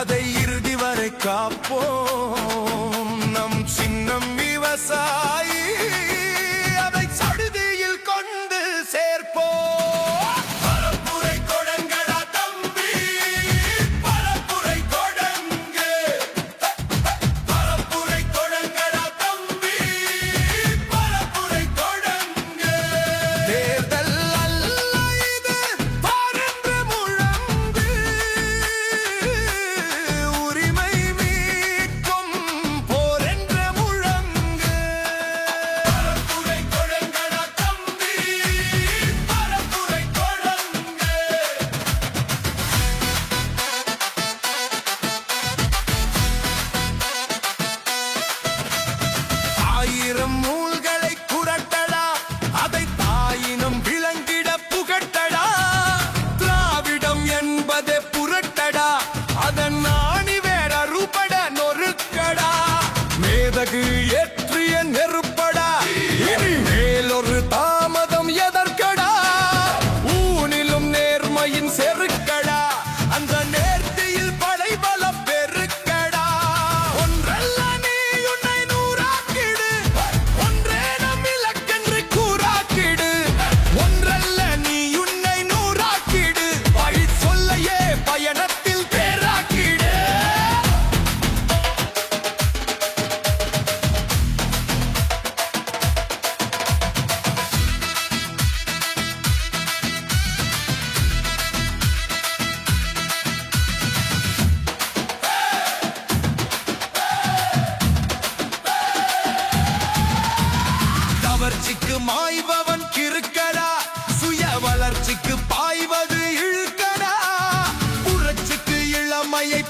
அதை இறுதி வரை காப்போம். நம் சின்னம் விவசாயி, அதை சடுதியில் கொண்டு சேர்ப்போம். ஆயிரம் நூல்களை புரட்டடா, அதை தாயினம் விளங்கிட புகட்டடா. திராவிடம் என்பதை புரட்டடா, அதன் நாணி வேற ரூபட நொறுக்கடா. மேதகு ஏற்றிய நெருப்படா, இனி மேலொரு தாமதம் எதற்கடா. ஊனிலும் நேர்மையின் செருக்கடா, அந்த நேர்த்தியில் படைபலம் பெருக்கடா. ஒன்றல்ல நீ உன்னை நூறாக்கிடு, ஒன்றே நம் இலக்கென்று கூறாக்கிடு. ஒன்றல்ல நீ உன்னை நூறாக்கிடு, வழி சொல்லையே பயணத்தில் பேராக்கிடு. கவர்ச்சிக்கு மாய்பவன் கிறுக்கடா, சுய வளர்ச்சிக்கு பாய்வது இழுக்கடா. புரட்சிக்கு இளமையை